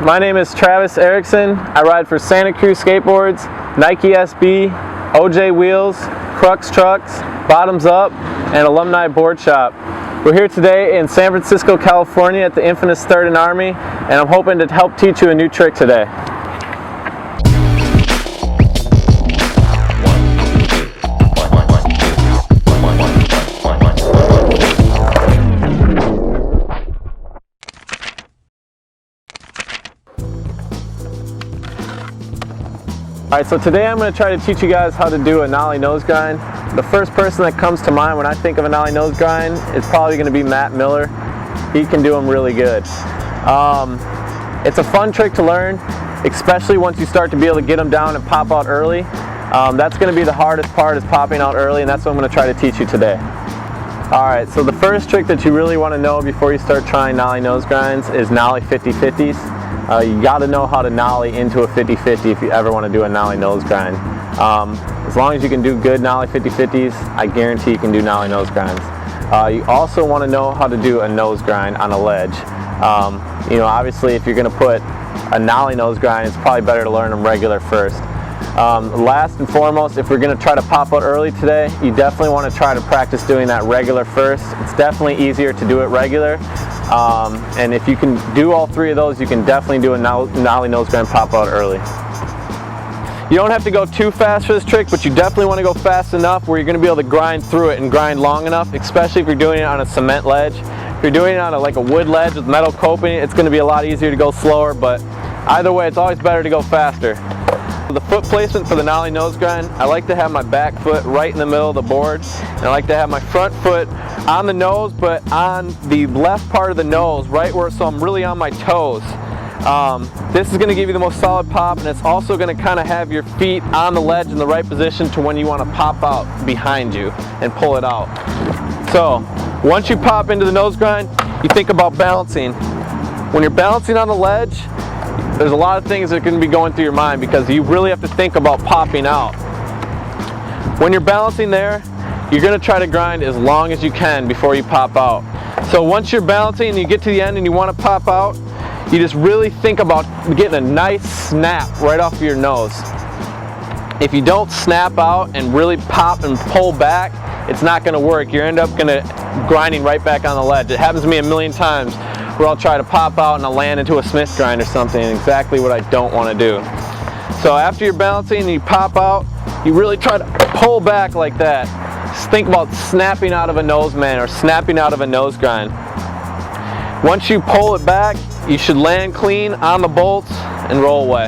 My name is Travis Erickson. I ride for Santa Cruz Skateboards, Nike SB, OJ Wheels, Crux Trucks, Bottoms Up, and Alumni Board Shop. We're here today in San Francisco, California at the infamous 3rd and Army, and I'm hoping to help teach you a new trick today. Alright, so today I'm going to try to teach you guys how to do a Nollie Nosegrind. The first person that comes to mind when I think of a Nollie Nosegrind is probably going to be Matt Miller. He can do them really good. It's a fun trick to learn, especially once you start to be able to get them down and pop out early. That's going to be the hardest part, is popping out early, and that's what I'm going to try to teach you today. Alright, so the first trick that you really want to know before you start trying Nollie Nosegrinds is Nollie 50-50s. You got to know how to Nollie into a 50-50 if you ever want to do a Nollie Nosegrind. As long as you can do good Nollie 50-50s, I guarantee you can do Nollie Nosegrinds. You also want to know how to do a Nosegrind on a ledge. You know, obviously if you're going to put a Nollie Nosegrind, it's probably better to learn them regular first. Last and foremost, if we're going to try to pop out early today, you definitely want to try to practice doing that regular first. It's definitely easier to do it regular. And if you can do all three of those, you can definitely do a Nollie Nosegrind pop out early. You don't have to go too fast for this trick, but you definitely want to go fast enough where you're going to be able to grind through it and grind long enough, especially if you're doing it on a cement ledge. If you're doing it on like a wood ledge with metal coping, it's going to be a lot easier to go slower, but either way, it's always better to go faster. The foot placement for the Nollie Nosegrind, I like to have my back foot right in the middle of the board, and I like to have my front foot on the nose, but on the left part of the nose, right where, so I'm really on my toes. This is going to give you the most solid pop, and it's also going to kind of have your feet on the ledge in the right position to when you want to pop out behind you and pull it out. So once you pop into the Nosegrind, you think about balancing. When you're balancing on the ledge, there's a lot of things that can be going through your mind because you really have to think about popping out. When you're balancing there, you're going to try to grind as long as you can before you pop out. So once you're balancing and you get to the end and you want to pop out, you just really think about getting a nice snap right off of your nose. If you don't snap out and really pop and pull back, it's not going to work. You end up grinding right back on the ledge. It happens to me a million times where I'll try to pop out and I'll land into a Smith grind or something, exactly what I don't want to do. So after you're balancing and you pop out, you really try to pull back like that. Just think about snapping out of a noseman or snapping out of a nose grind. Once you pull it back, you should land clean on the bolts and roll away.